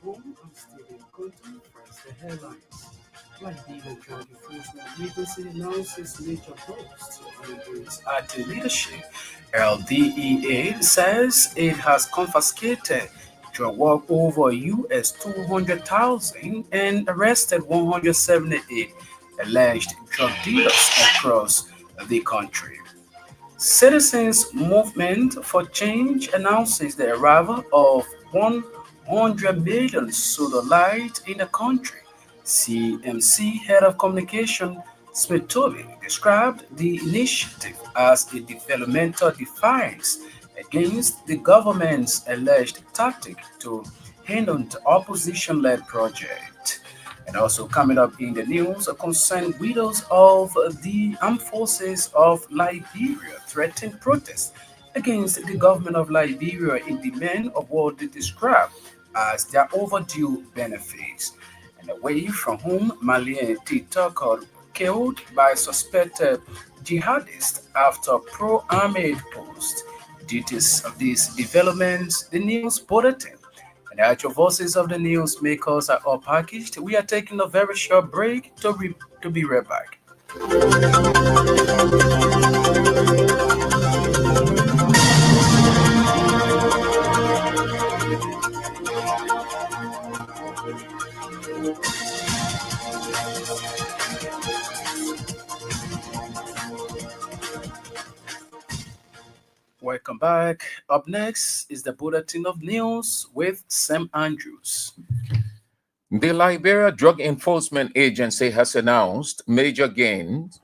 Broom and Stephen Clinton press the headlines. Liberia Drug Enforcement Agency announces major boost in its acting leadership. LDEA says it has confiscated drug worth over US 200,000 and arrested 178 alleged drug dealers across the country. Citizens Movement for Change announces the arrival of 100 million solar lights in the country. CMC Head of Communication Smith Toby described the initiative as a developmental defiance against the government's alleged tactic to hinder the opposition-led project. And also coming up in the news, concerned widows of the armed forces of Liberia threaten protests against the government of Liberia in demand of what they describe as their overdue benefits. And away from home, Malian TikToker killed by suspected jihadists after pro-armed post. Details of these developments, the news bulletin. And the actual voices of the news makers are all packaged. We are taking a very short break to be right back. Welcome back. Up next is the Bulletin of News with Sam Andrews. The Liberia Drug Enforcement Agency has announced major gains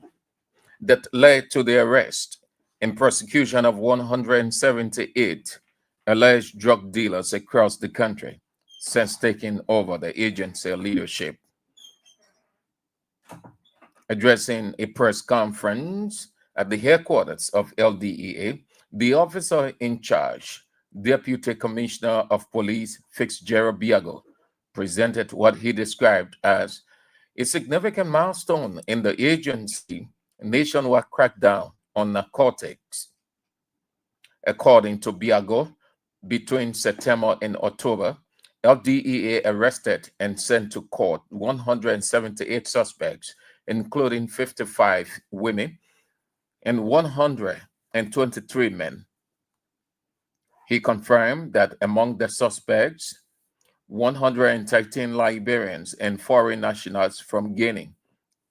that led to the arrest and prosecution of 178 alleged drug dealers across the country since taking over the agency leadership. Addressing a press conference at the headquarters of LDEA, the officer in charge, Deputy Commissioner of Police Fitzgerald Biago, presented what he described as a significant milestone in the agency's nationwide crackdown on narcotics. According to Biago, between September and October, LDEA arrested and sent to court 178 suspects, including 55 women and 123 men. He confirmed that among the suspects, 113 Liberians and foreign nationals from Guinea,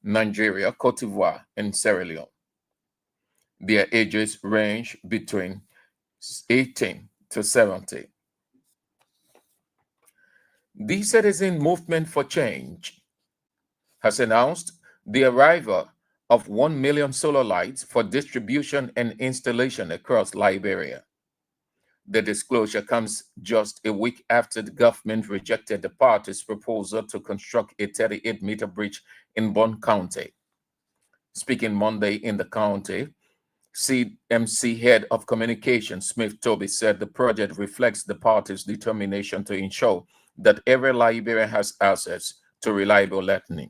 Nigeria, Cote d'Ivoire, and Sierra Leone. Their ages range between 18 to 70. The Citizen Movement for Change has announced the arrival of 1 million solar lights for distribution and installation across Liberia. The disclosure comes just a week after the government rejected the party's proposal to construct a 38-meter bridge in Bond County. Speaking Monday in the county, CMC Head of Communications Smith Toby said the project reflects the party's determination to ensure that every Liberian has access to reliable lightning.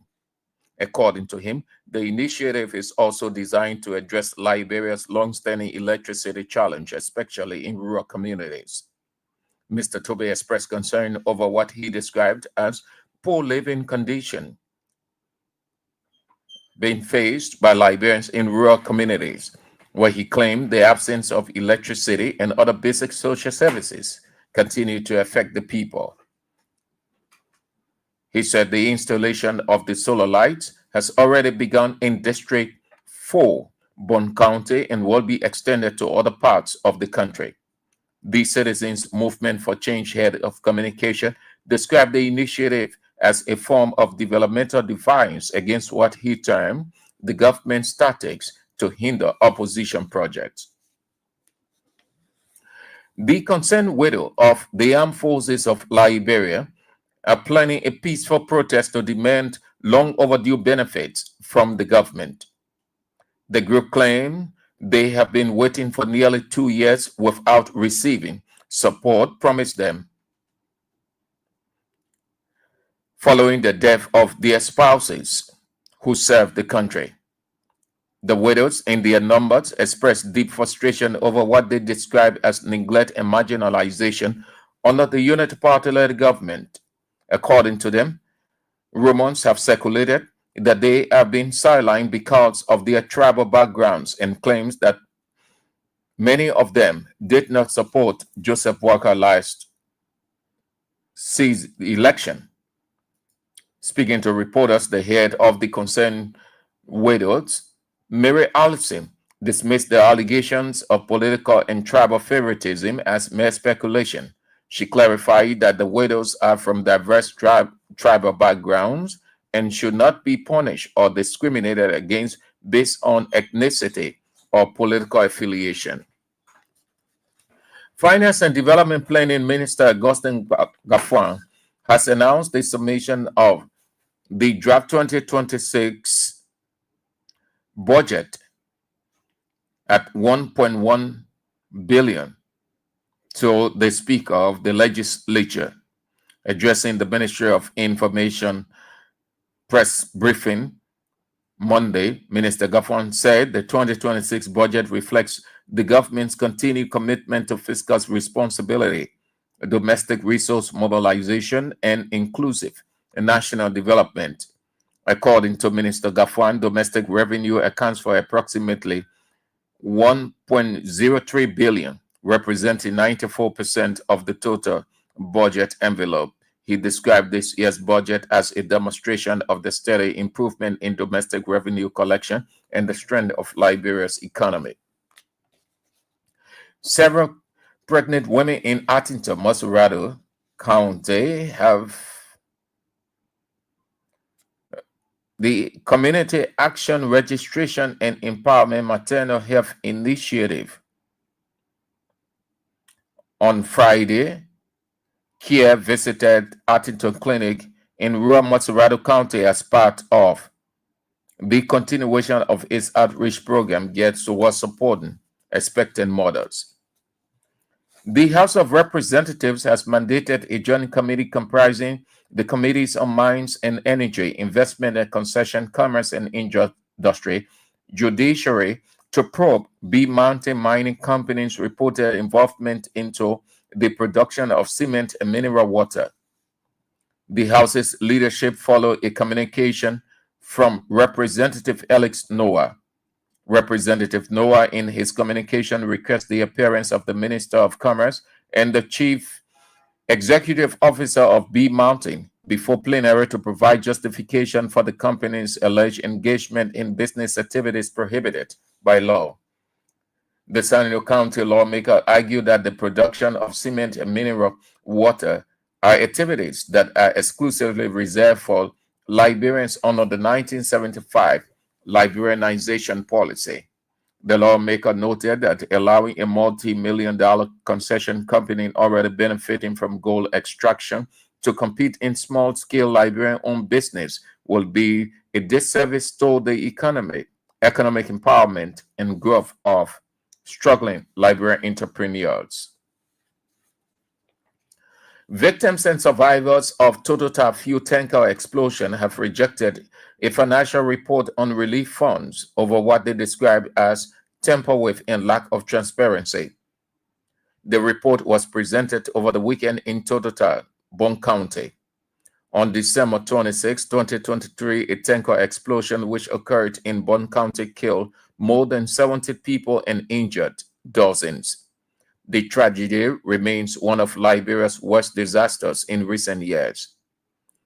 According to him, the initiative is also designed to address Liberia's long-standing electricity challenge, especially in rural communities. Mr. Tobe expressed concern over what he described as poor living conditions being faced by Liberians in rural communities, where he claimed the absence of electricity and other basic social services continue to affect the people. He said the installation of the solar lights has already begun in District 4, Bond County, and will be extended to other parts of the country. The Citizens Movement for Change Head of Communication described the initiative as a form of developmental defiance against what he termed the government's tactics to hinder opposition projects. The concerned widow of the armed forces of Liberia are planning a peaceful protest to demand long overdue benefits from the government. The group claimed they have been waiting for nearly 2 years without receiving support promised them following the death of their spouses who served the country. The widows, in their numbers, expressed deep frustration over what they described as neglect and marginalization under the Unity Party led government. According to them, rumors have circulated that they have been sidelined because of their tribal backgrounds and claims that many of them did not support Joseph Walker last season election. Speaking to reporters, the head of the concerned widows, Mary Allison, dismissed the allegations of political and tribal favoritism as mere speculation. She clarified that the widows are from diverse tribal backgrounds and should not be punished or discriminated against based on ethnicity or political affiliation. Finance and Development Planning Minister Augustin Gaffron has announced the submission of the draft 2026 budget at 1.1 billion to the Speaker of the Legislature. Addressing the Ministry of Information press briefing Monday, Minister Gaffron said the 2026 budget reflects the government's continued commitment to fiscal responsibility, domestic resource mobilization, and inclusive national development. According to Minister Gaffron, domestic revenue accounts for approximately 1.03 billion, representing 94% of the total budget envelope. He described this year's budget as a demonstration of the steady improvement in domestic revenue collection and the strength of Liberia's economy. Several pregnant women in Attington, Masurado County have the Community Action Registration and Empowerment Maternal Health Initiative. On Friday, Kia visited Attington Clinic in rural Masurado County as part of the continuation of its outreach program geared towards supporting expectant mothers. The House of Representatives has mandated a joint committee comprising the Committees on Mines and Energy, Investment and Concession, Commerce and Industry, Judiciary, to probe B Mountain Mining Company's reported involvement into the production of cement and mineral water. The House's leadership followed a communication from Representative Alex Noah. Representative Noah, in his communication, requests the appearance of the Minister of Commerce and the Chief Executive Officer of B Mountain before plenary to provide justification for the company's alleged engagement in business activities prohibited by law. The San Diego County lawmaker argued that the production of cement and mineral water are activities that are exclusively reserved for Liberians under the 1975 Liberianization policy. The lawmaker noted that allowing a multi-million-dollar concession company already benefiting from gold extraction to compete in small-scale Liberian-owned business will be a disservice to the economic empowerment and growth of struggling Liberian entrepreneurs. Victims and survivors of Total fuel tanker explosion have rejected a financial report on relief funds over what they described as tamper with and lack of transparency. The report was presented over the weekend in Total, Broom County. On December 26, 2023, a tanker explosion which occurred in Broom County killed more than 70 people and injured dozens. The tragedy remains one of Liberia's worst disasters in recent years.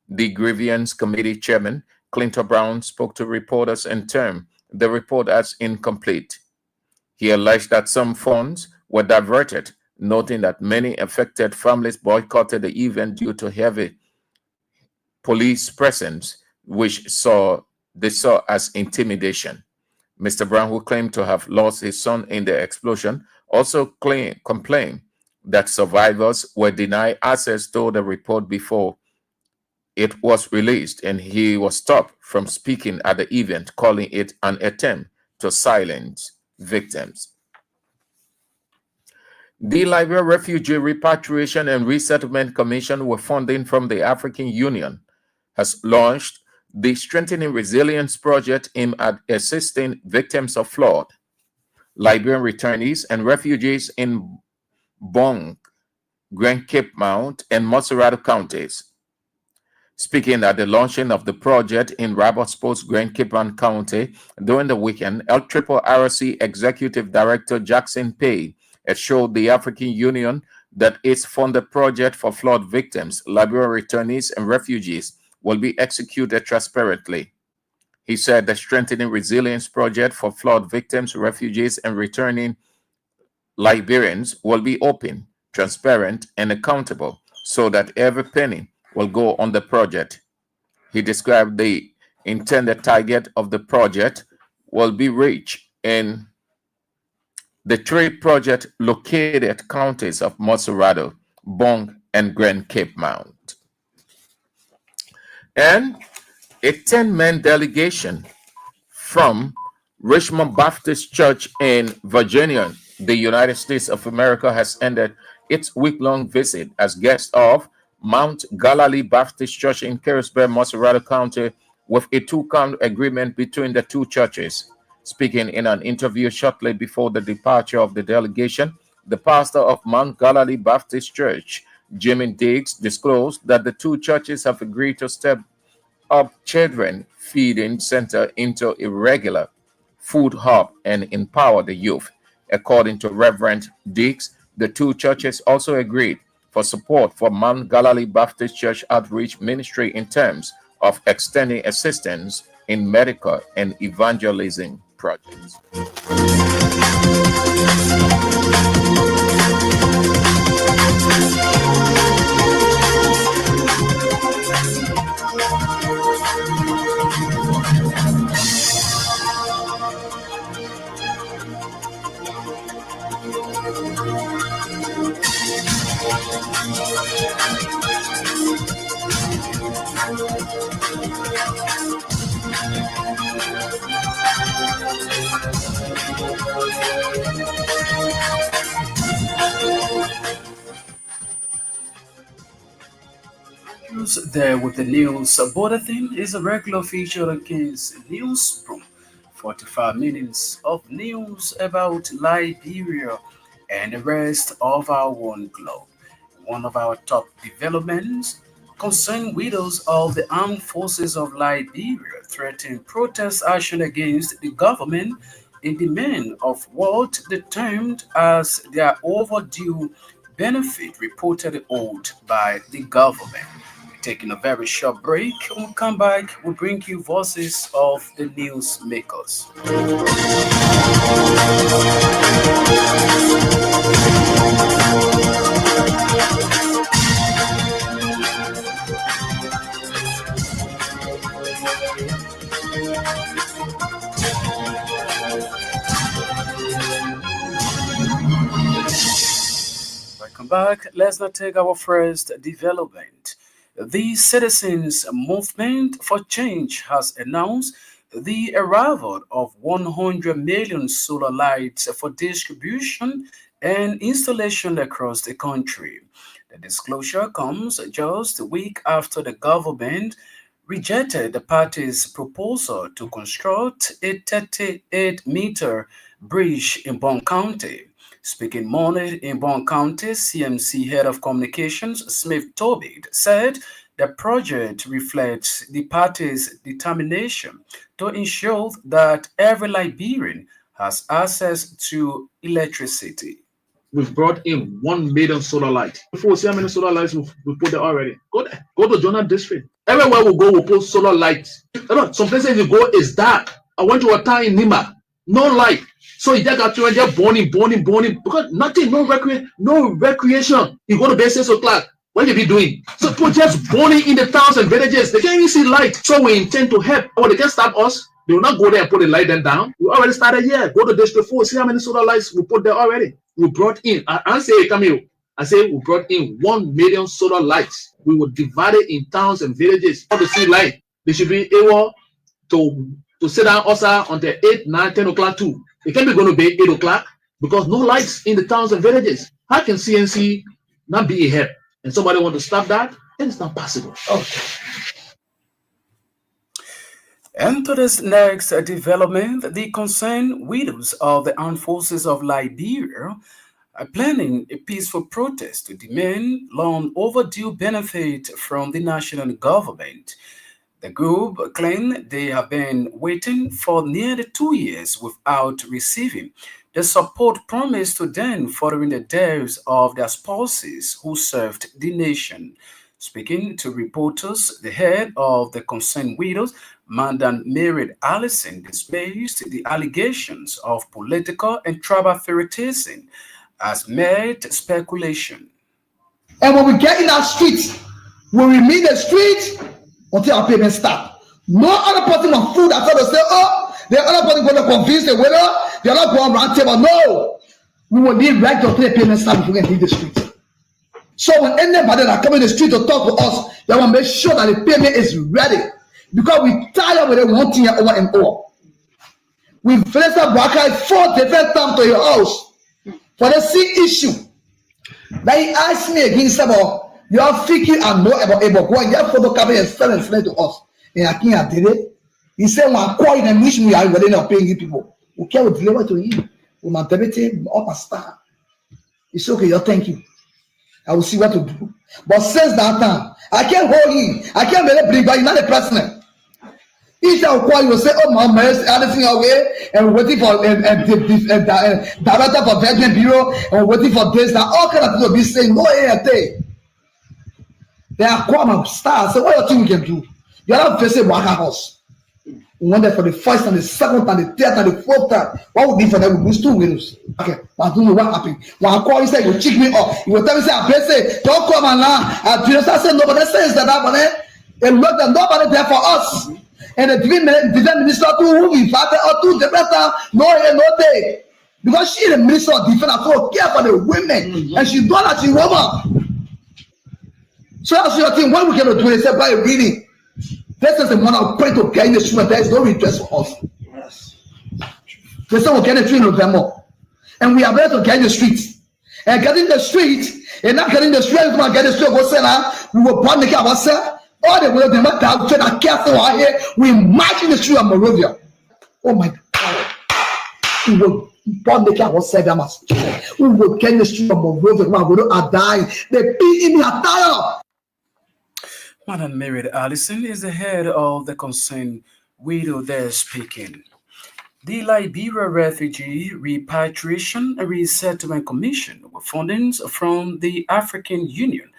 The Grievance Committee Chairman, Clinton Brown, spoke to reporters and termed the report as incomplete. He alleged that some funds were diverted, noting that many affected families boycotted the event due to heavy police presence, which they saw as intimidation. Mr. Brown, who claimed to have lost his son in the explosion, also complained that survivors were denied access to the report before it was released and he was stopped from speaking at the event, calling it an attempt to silence victims. The Liberia Refugee Repatriation and Resettlement Commission, with funding from the African Union, has launched the Strengthening Resilience Project aimed at assisting victims of flood, Liberian returnees, and refugees in Bong, Grand Cape Mount, and Montserrat counties. Speaking at the launching of the project in Roberts Post, Grand Cape Mount County during the weekend, LRRC Executive Director Jackson Pay assured the African Union that its funded project for flood victims, Liberian returnees, and refugees will be executed transparently. He said the Strengthening Resilience Project for flood victims, refugees, and returning Liberians will be open, transparent, and accountable so that every penny will go on the project. He described the intended target of the project will be reached in the three project located counties of Montserrat, Bong, and Grand Cape Mount. And a 10-man delegation from Richmond Baptist Church in Virginia, the United States of America, has ended its week-long visit as guest of Mount Galilee Baptist Church in Carisburg, Montserrat County, with a two-count agreement between the two churches. Speaking in an interview shortly before the departure of the delegation, the pastor of Mount Galilee Baptist Church, Jimmy Diggs, disclosed that the two churches have agreed to step up children feeding center into a regular food hub and empower the youth. According to Reverend Diggs, the two churches also agreed for support for Mount Galilee Baptist Church outreach ministry in terms of extending assistance in medical and evangelism projects. There with the news. Bulletin is a regular feature on King's News Broom. 45 minutes of news about Liberia and the rest of our one globe. One of our top developments concern widows of the armed forces of Liberia threaten protest action against the government in demand of what they termed as their overdue benefit reportedly owed by the government. Taking a very short break. When we come back, we'll bring you voices of the news makers. Welcome back. Let's not take our first development. The Citizens Movement for Change has announced the arrival of 100 million solar lights for distribution and installation across the country. The disclosure comes just a week after the government rejected the party's proposal to construct a 38-meter bridge in Bond County. Speaking Monday in Bond County, CMC Head of Communications Smith Tobit said the project reflects the party's determination to ensure that every Liberian has access to electricity. We've brought in 1 million solar lights. Before, see how many solar lights we put there already. Go there. Go to Jonah District. Everywhere we go, we put solar lights. Some places you go is dark. I went to a town in Nima. No light. So you just got to just burning. Because nothing, no recreation. You go to bed 6 o'clock. What you be doing? So people just burning in the towns and villages. They can't even see light. So we intend to help. Or they can stop us. They will not go there and put the light then down. We already started here. Go to District 4. See how many solar lights we put there already. We brought in. I say, come here. I say we brought in 1 million solar lights. We will divide it in towns and villages. For the see light, they should be able to sit down also until 8, 9, 10 o'clock too. It can be going to be 8 o'clock because no lights in the towns and villages. How can CNC not be a help? And somebody want to stop that? Then it's not possible. Okay. And to this next development, the concerned widows of the armed forces of Liberia are planning a peaceful protest to demand long overdue benefit from the national government. The group claimed they have been waiting for nearly 2 years without receiving the support promised to them following the deaths of their spouses who served the nation. Speaking to reporters, the head of the concerned widows, Madam Mary Allison, dismissed the allegations of political and tribal favoritism as mere speculation. And when we get in our streets, we remain in the street until our payments start. No other person on food after they say, oh, the other person going to convince the winner, the other going round table. No, we will need right to pay payment start before we can leave the street. So when anybody that come in the street to talk to us, they want to make sure that the payment is ready because we tired with it one thing over and over. We faced a bracket 4 different times to your house for the same issue. Then he asked me again, he said, well, you are thinking and know about Able. Go and get photocopy and sell and explain to us. And I can't did it. He said, when I call you and wish me, I will not paying you people. Okay, I will deliver to you. With my debit, up a star. It's okay, you thank you. I will see what to do. But since that time, I can't hold him. I can't really bring back not a president. Each time I call you will say, oh my man, everything away and waiting for director for Veteran Bureau and waiting for this. Now all kind of people will be saying, no anything. They are called my stars. So what do you think we can do? You are not facing Waka House. We went there for the first and the second and the third and the fourth time. What would be for them? We lose 2 winners. Okay, but I don't know what happened. When I call you, say you check me up. You will tell me, say, I say, don't come and now. I say, nobody says that happened. And look, that nobody there for us. And the defense minister too, who we invited or two different time, no here, no day. Because she the minister of defense, so care for the women. And she done that she woman. So that's your thing. What we can do is say by reading. This is the one I'll pray to get in the street. There is no redress for us. Yes. They say we'll get the 3 November. And we are ready to get in the streets. And getting the street, and not getting the street, we'll get the street, we'll say now, we will burn the car ourselves. All the way, they might have said, I can't say out here. We march in the street of Morovia. Oh my God. We will burn the car ourselves. We will get in the street of Morovia. We are dying. They beat in the attire. Madam Mary Allison is the head of the concerned widow there speaking. The Liberia Refugee Repatriation and Resettlement Commission, with fundings from the African Union,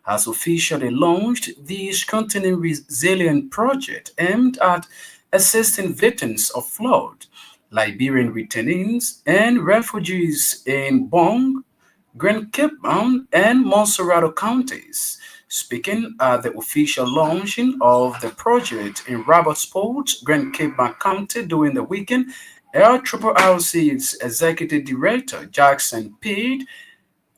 has officially launched the Strengthening Resilient project aimed at assisting victims of flood, Liberian returnees, and refugees in Bong, Grand Cape Mount, and Monserrado counties. Speaking at the official launching of the project in Robertsport, Grand Cape Mount County during the weekend, LRRC's Executive Director Jackson Pede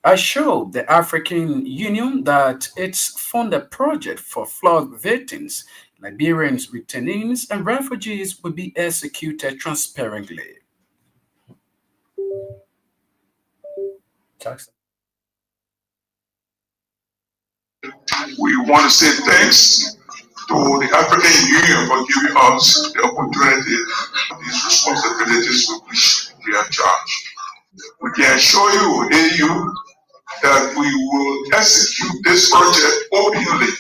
assured the African Union that its funded project for flood victims, Liberians, returnees, and refugees will be executed transparently. Jackson. We want to say thanks to the African Union for giving us the opportunity, these responsibilities with which we are charged. We can assure you, AU, that we will execute this project openly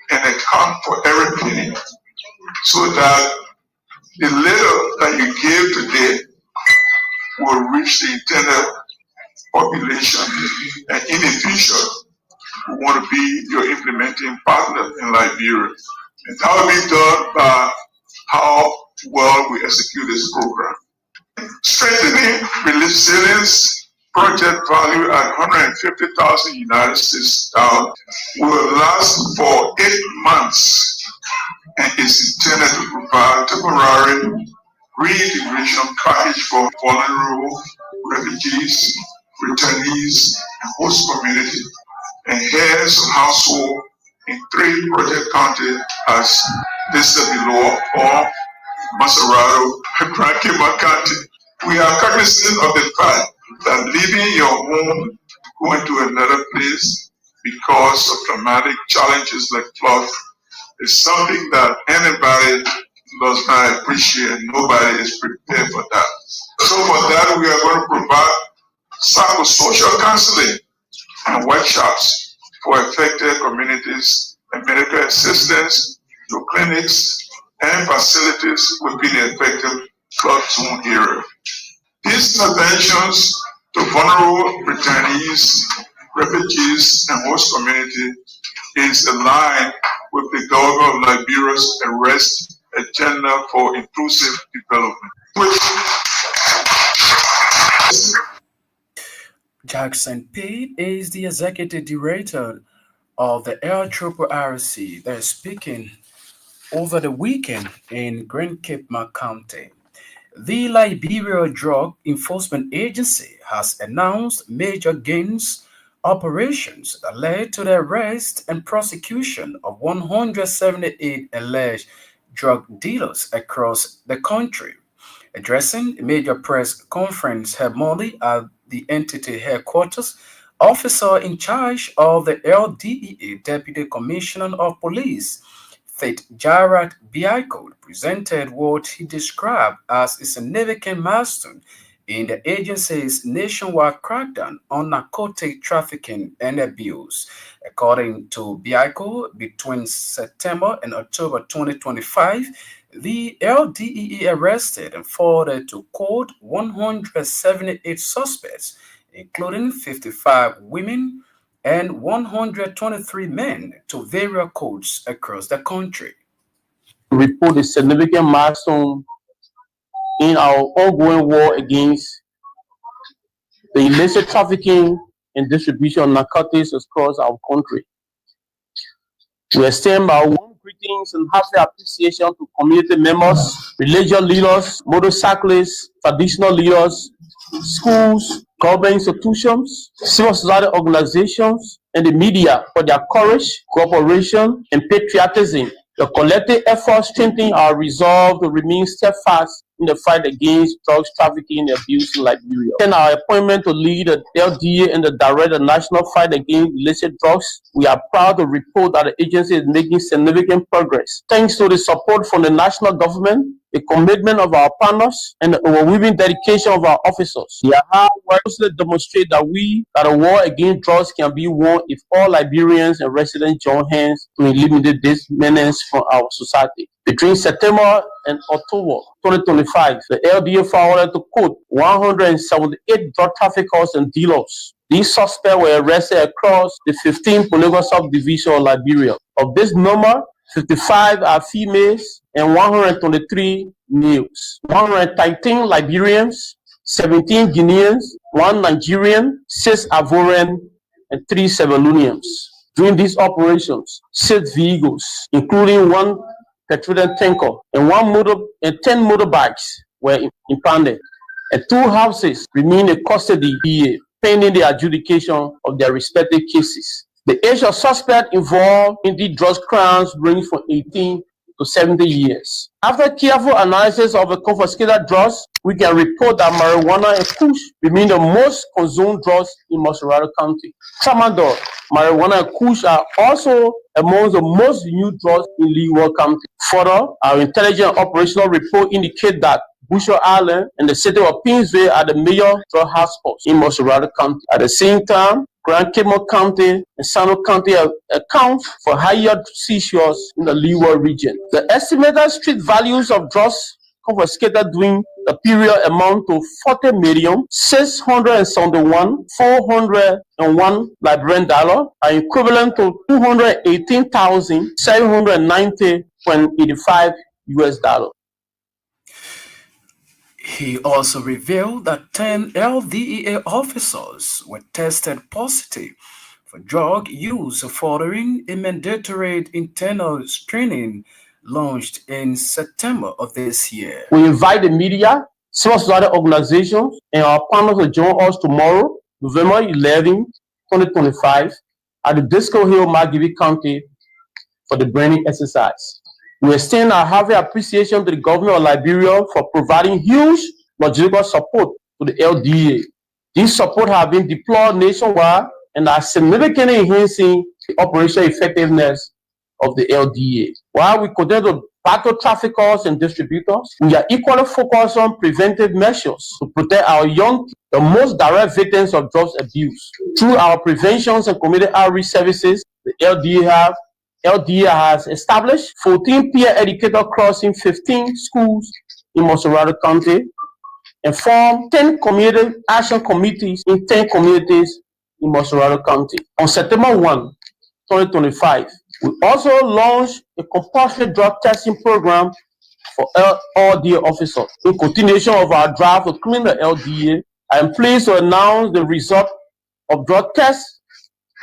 and account for every penny so that the little that you gave today will reach the intended population. And in the future, we want to be your implementing partner in Liberia. And that will be done by how well we execute this program. Strengthening resilience project value at 150,000 United States dollars will last for 8 months and is intended to provide temporary reintegration package for vulnerable refugees returnees, and host community, and heads of household in 3 project counties as listed below, or Maserado, Grand County. We are cognizant of the fact that leaving your home, going to another place because of traumatic challenges like flood is something that anybody does not appreciate. Nobody is prepared for that. So for that, we are going to provide psychosocial counseling and workshops for affected communities and medical assistance to clinics and facilities within the affected flood zone area. These interventions to vulnerable returnees, refugees, and host community is aligned with the government of Liberia's arrest agenda for inclusive development. Jackson Pate is the executive director of the Air Trooper RC that is speaking over the weekend in Grand Cape County. The Liberia Drug Enforcement Agency has announced major gains operations that led to the arrest and prosecution of 178 alleged drug dealers across the country. Addressing a major press conference held Monday at the entity headquarters, officer in charge of the LDEA Deputy Commissioner of Police, Faith Jarat Biaiko, presented what he described as a significant milestone in the agency's nationwide crackdown on narcotic trafficking and abuse. According to Biaiko, between September and October 2025, the LDEA arrested and forwarded to court 178 suspects, including 55 women and 123 men, to various courts across the country. Report a significant milestone in our ongoing war against the illicit trafficking and distribution of narcotics across our country. We extend our warm greetings and heartfelt appreciation to community members, religious leaders, motorcyclists, traditional leaders, schools, government institutions, civil society organizations, and the media for their courage, cooperation, and patriotism. The collective efforts strengthen our resolve to remain steadfast in the fight against drugs trafficking and abuse in Liberia. In our appointment to lead the LDA and the direct the national fight against illicit drugs, we are proud to report that the agency is making significant progress. Thanks to the support from the national government, the commitment of our partners, and the overwhelming dedication of our officers. Their hard work demonstrate that the war against drugs can be won if all Liberians and residents join hands to eliminate this menace from our society. Between September and October 2025, the LDA forwarded to court 178 drug traffickers and dealers. These suspects were arrested across the 15 political subdivisions of Liberia. Of this number, 55 are females and 123 males. 113 Liberians, 17 Guineans, 1 Nigerian, 6 Ivorian, and 3 Sierra Leoneans. During these operations, 6 vehicles, including 1 petroleum tanker and 10 motorbikes were impounded, and 2 houses remain in custody pending the adjudication of their respective cases. The age of suspects involved in the drug crimes range from 18 to 70 years. After careful analysis of the confiscated drugs, we can report that marijuana and kush remain the most consumed drugs in Maserado County. Tramadol, marijuana, and kush are also among the most used drugs in Leeward County. Further, our intelligence operational report indicate that Busher Island and the city of Pinsville are the major drug hotspots in Maserado County. At the same time, Grand Cape County and Sano County account for higher seizures in the Leeward region. The estimated street values of drugs confiscated during the period amount to 40,671,401 Liberian dollar, are equivalent to $218,790.85 US dollar. He also revealed that 10 LDEA officers were tested positive for drug use following a mandatory internal screening launched in September of this year. We invite the media, civil society organizations, and our partners to join us tomorrow November 11, 2025, at the Disco Hill, Margibi County for the branding exercise. We extend our hearty appreciation to the government of Liberia for providing huge logistical support to the LDA. This support has been deployed nationwide and are significantly enhancing the operational effectiveness of the LDA. While we continue to battle traffickers and distributors, we are equally focused on preventive measures to protect our young, the most direct victims of drugs abuse. Through our preventions and community outreach services, the LDA has established 14 peer educator crossing 15 schools in Montserrat County and formed 10 community action committees in 10 communities in Montserrat County. On September 1, 2025, we also launched a compulsory drug testing program for LDA officers. In continuation of our drive to clean the LDA, I am pleased to announce the result of drug tests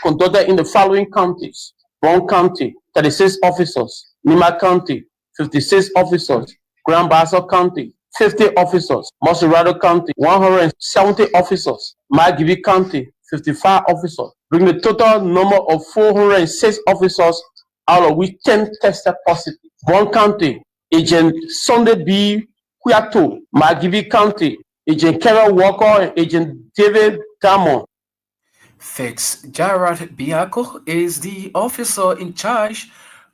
conducted in the following counties: Broom County, 36 officers; Nima County, 56 officers; Grand Bassa County, 50 officers; Montserrat County, 170 officers; Margibi County, 55 officers, bringing the total number of 406 officers, out of which 10 tested positive. Broom County, Agent Sunday B. Kuyato; Margibi County, Agent Kevin Walker and Agent David Damon. Fitzgerald Biako is the officer in charge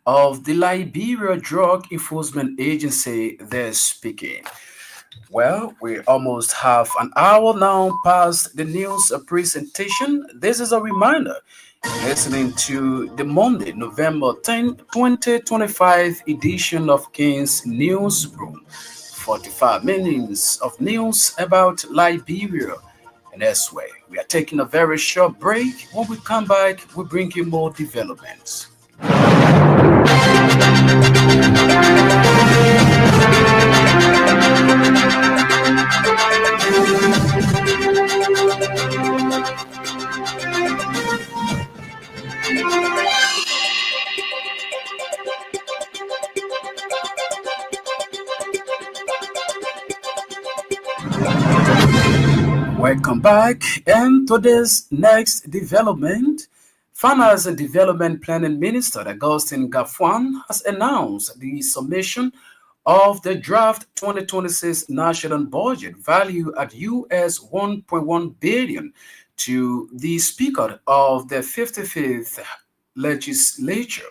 of the Liberia Drug Enforcement Agency there speaking. Well, we almost have an hour now past the news presentation. This is a reminder. Listening to the Monday, November 10, 2025 edition of King's Newsroom. 45 minutes of news about Liberia and elsewhere. We are taking a very short break. When we come back, we bring you more developments. Welcome back. And today's next development, Finance and Development Planning Minister Augustine Gafwan has announced the submission of the draft 2026 national budget valued at US 1.1 billion to the Speaker of the 55th Legislature.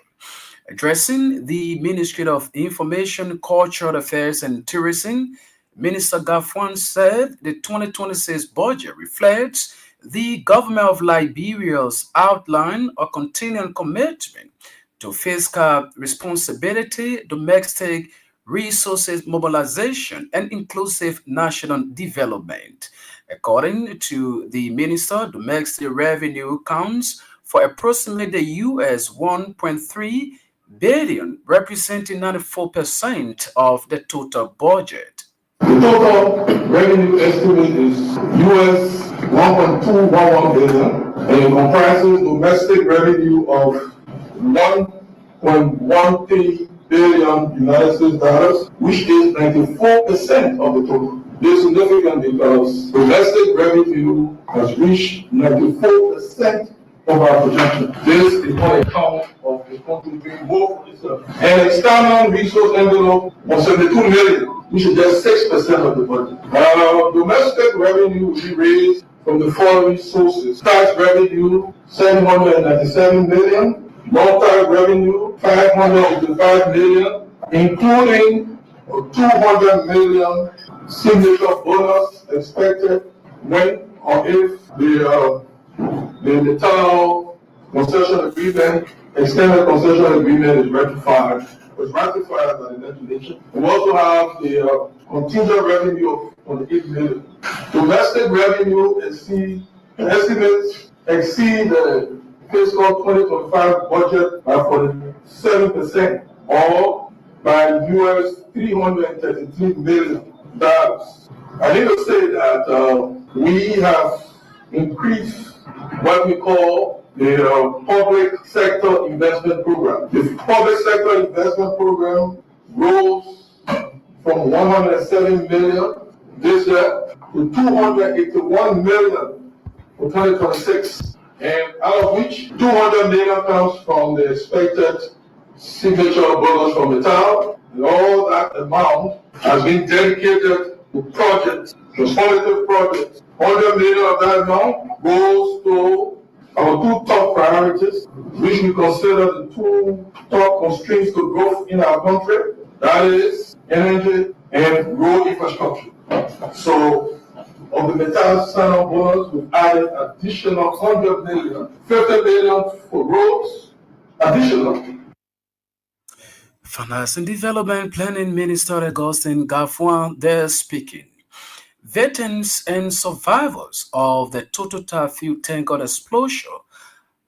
Addressing the Ministry of Information, Cultural Affairs and Tourism, Minister Gafwan said the 2026 budget reflects the government of Liberia's outline of continuing commitment to fiscal responsibility, domestic resources mobilization, and inclusive national development. According to the minister, domestic revenue accounts for approximately the US 1.3 billion, representing 94% of the total budget. The total revenue estimate is US 1.211 billion, and it comprises domestic revenue of 1.13 billion United States dollars, which is 94% of the total. This is significant because domestic revenue has reached 94% of our projection. This is on account of the country being more for itself. And external resource envelope of 72 million, which is just 6% of the budget. Domestic revenue will be raised from the following sources: tax revenue 797 million, non-tax revenue 585 million, including a 200 million signature bonus expected when or if the town concession agreement, extended concession agreement is ratified by the legislature. We also have the contingent revenue of 28 million. Domestic revenue estimates exceed the fiscal 2025 budget by 47%, or by US $333 million. I need to say that we have increased what we call the public sector investment program. The public sector investment program rose from 107 million this year to 281 million for 2026, and out of which 200 million comes from the expected signature bonus from the town, and all that amount has been dedicated to projects, to positive projects. 100 million of that amount goes to our two top priorities, which we consider the two top constraints to growth in our country, that is energy and road infrastructure. So, of the metal sign-on bonus, we've added additional 100 million, 50 million for roads, additional. Finance and Development Planning Minister Augustin Gafuan there speaking. Veterans and survivors of the Total fuel tanker explosion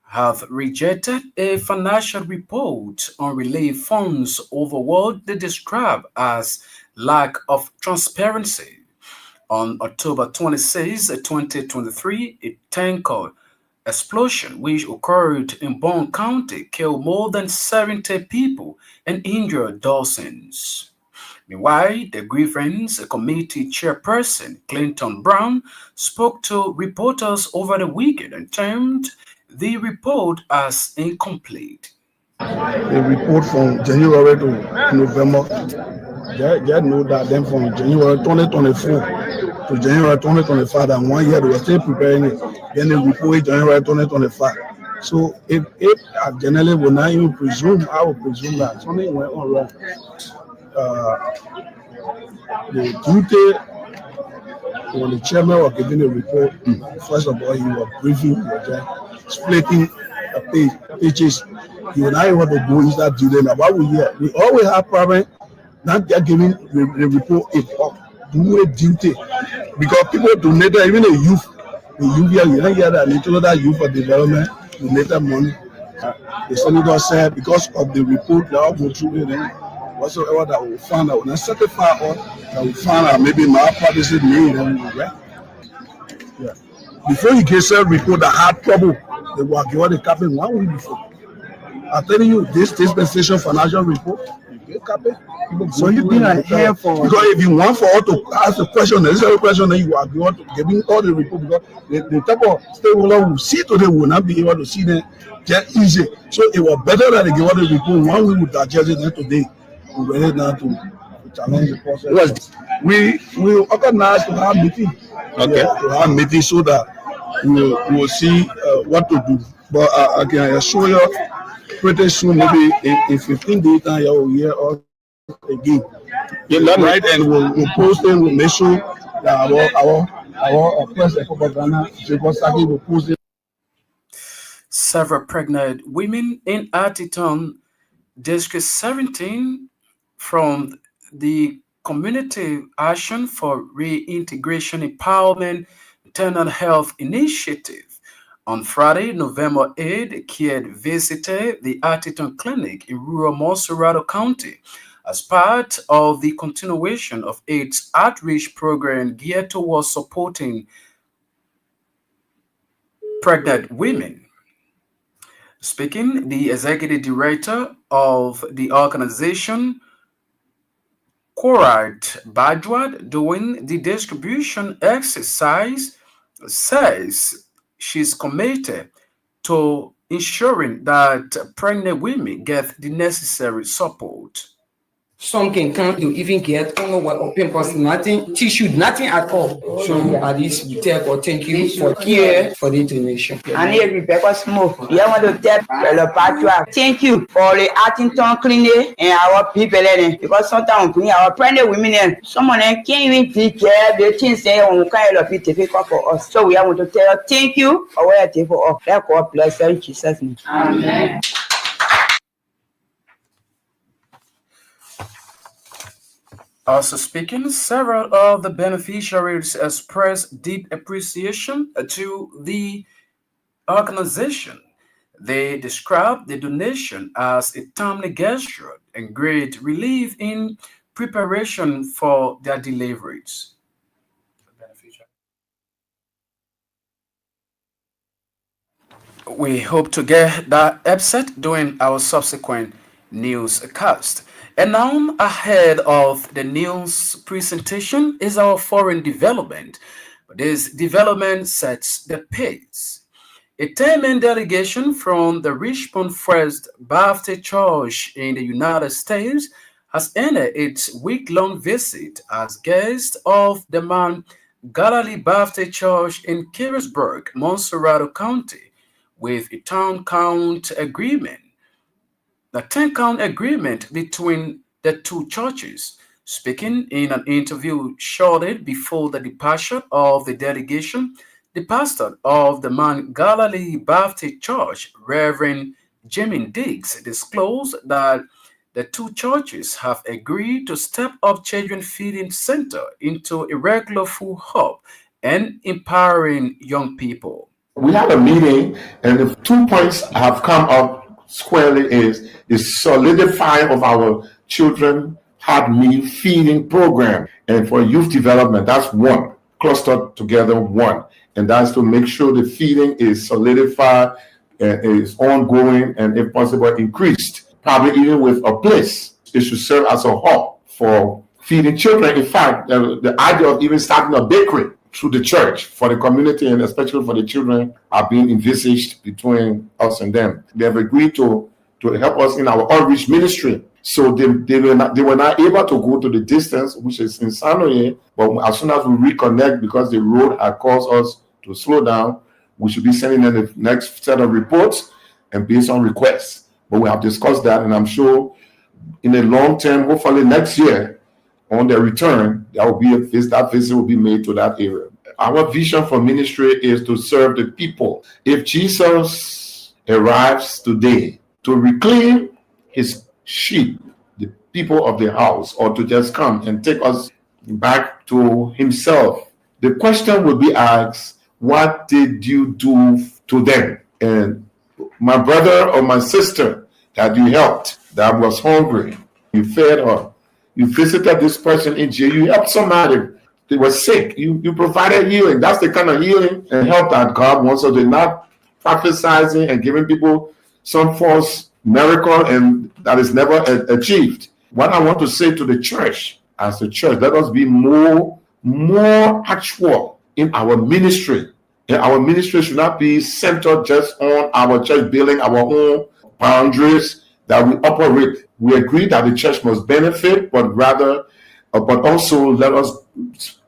have rejected a financial report on relief funds over what they describe as lack of transparency. On October 26, 2023, a tanker explosion which occurred in Broom County killed more than 70 people and injured dozens. Meanwhile, the grievance committee chairperson, Clinton Brown, spoke to reporters over the weekend and termed the report as incomplete. A report from January to November. Just know that then from January 2024 to January 2025, that 1 year they were still preparing it. Then they report January 2025. So if I generally will not even presume, I will presume that something went on wrong. The duty when the chairman was giving a report, first of all, he was briefing, he was just splitting pages. He was not able to go into that duty. Now, what we hear, we always have problems not just giving the report do a duty because people donated, even the youth here, you don't hear that little that youth for development donated money. The senator said because of the report, they all go through it. Whatsoever that we find out, when I certify all that we find out, maybe my parties is made and right. Yeah. Before you get a report that had trouble, they will give the copy 1 week before. I'm telling you, this dispensation financial report, you get copy. So you've been here for because if you want for all to ask the question, the necessary question, then you are going to giving all the report because the type of stakeholder who see today will not be able to see them just easy. So it was better that they give all the report 1 week would digest it today. We ready now to challenge the process. We organize to have meeting. Okay. To have meeting so that we will see what to do. But I can assure you, pretty soon, maybe in 15 days time, you will hear us again. Right, and we'll post it. We'll make sure that our president of Ghana, Jacob Saki, will post it. Several pregnant women in Atherton, District 17, from the Community Action for Reintegration Empowerment Maternal Health Initiative. On Friday, November 8, Kied visited the Atherton Clinic in rural Monserrato County as part of the continuation of its outreach program geared towards supporting pregnant women. Speaking, the executive director of the organization, Korat Bajwad, during the distribution exercise, says she's committed to ensuring that pregnant women get the necessary support. Some can come to even get open because nothing, tissue, nothing at all. So at least we thank you for care for the donation. And every because more, we want to thank you for the Atherton Clinic and our people because sometimes we our pregnant women and someone can't even take care of the things they kind of difficult for us. So we want to tell you thank you for what you for us. Let God bless you in Jesus' name. Amen. Also speaking, several of the beneficiaries expressed deep appreciation to the organization. They described the donation as a timely gesture and great relief in preparation for their deliveries. We hope to get that upset during our subsequent newscast. And now, ahead of the news presentation is our foreign development. But this development sets the pace. A 10-man delegation from the Richmond First Baptist Church in the United States has ended its week-long visit as guest of the Mount Galilee Baptist Church in Carisburg, Monserrato County, with a the 10-count agreement between the two churches. Speaking in an interview shortly before the departure of the delegation, the pastor of the Mount Galilee Baptist Church, Reverend Jimmy Diggs, disclosed that the two churches have agreed to step up children feeding center into a regular food hub and empowering young people. We had a meeting, and the 2 points have come up squarely is solidifying of our children hard meal feeding program, and for youth development, that's one clustered together, one, and that's to make sure the feeding is solidified and is ongoing, and if possible increased, probably even with a place. It should serve as a hub for feeding children. In fact, the idea of even starting a bakery through the church for the community and especially for the children are being envisaged between us and them. They have agreed to help us in our outreach ministry. So they were not able to go to the distance, which is in San Jose, but as soon as we reconnect, because the road had caused us to slow down, we should be sending them the next set of reports and based on requests. But we have discussed that, and I'm sure in the long term, hopefully next year, on their return, that visit will be made to that area. Our vision for ministry is to serve the people. If Jesus arrives today to reclaim his sheep, the people of the house, or to just come and take us back to himself, the question will be asked, what did you do to them? And my brother or my sister that you helped, that was hungry, you fed her, you visited this person in jail, you helped somebody, they were sick, you provided healing. That's the kind of healing and help that God wants us to, not prophesizing and giving people some false miracle and that is never achieved. What I want to say to the church, as a church, let us be more actual in our ministry. And our ministry should not be centered just on our church building, our own boundaries that we operate. We agree that the church must benefit, but also let us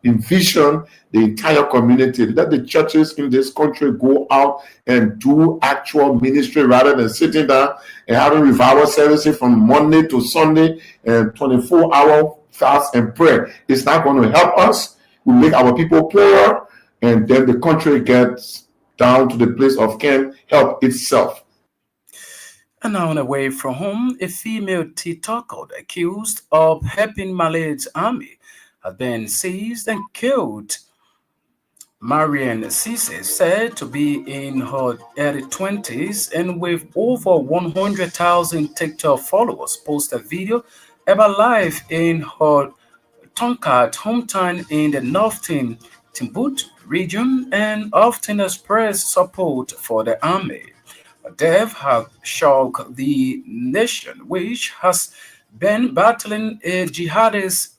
envision the entire community. Let the churches in this country go out and do actual ministry rather than sitting down and having revival services from Monday to Sunday and 24-hour fast and prayer. It's not going to help us. We make our people poorer, and then the country gets down to the place of can help itself. And now away from home, a female TikToker accused of helping Malay's army has been seized and killed. Marianne Cisse, said to be in her early 20s and with over 100,000 TikTok followers, posted a video about life in her Tonkat hometown in the northern Timbuktu region and often expressed support for the army. Death have shocked the nation, which has been battling a jihadist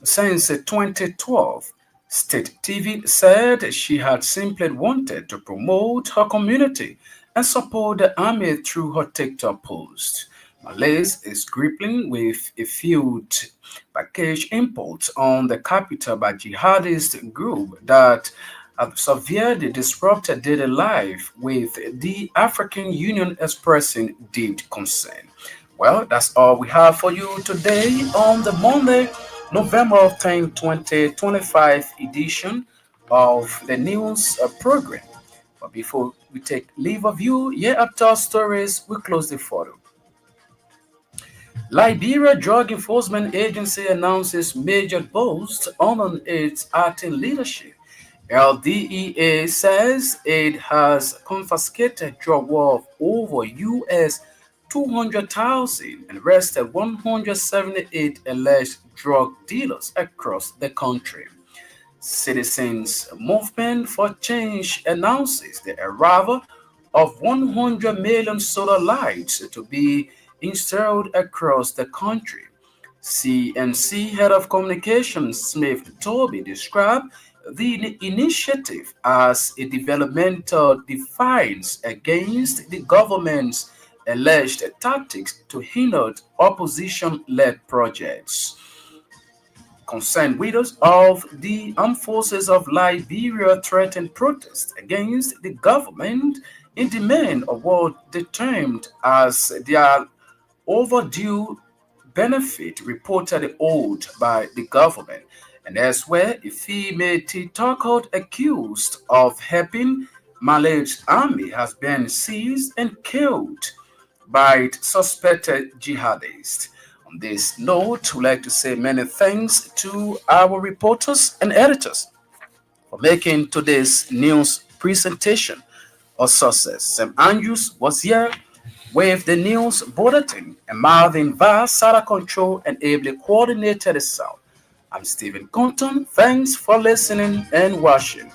since 2012. State TV said she had simply wanted to promote her community and support the army through her TikTok post. Malays is grappling with a feud package imports on the capital by jihadist group that have severely disrupted daily life, with the African Union expressing deep concern. Well, that's all we have for you today on the Monday, November 10, 2025 edition of the news program. But before we take leave of you, here at our stories, we close the photo. Liberia Drug Enforcement Agency announces major boost on its acting leadership. LDEA says it has confiscated drug worth over US 200,000 and arrested 178 alleged drug dealers across the country. Citizens Movement for Change announces the arrival of 100 million solar lights to be installed across the country. CNC Head of Communications Smith Toby described the initiative as a developmental defiance against the government's alleged tactics to hinder opposition-led projects. Concerned widows of the armed forces of Liberia threatened protest against the government in demand of what they termed as their overdue benefit reportedly owed by the government. And elsewhere, a female TikTok accused of helping Malay's army has been seized and killed by suspected jihadists. On this note, we'd like to say many thanks to our reporters and editors for making today's news presentation a success. Sam Andrews was here with the news bulletin, and Marvin Vaz sat at control and ably coordinated the sound. I'm Stephen Compton. Thanks for listening and watching.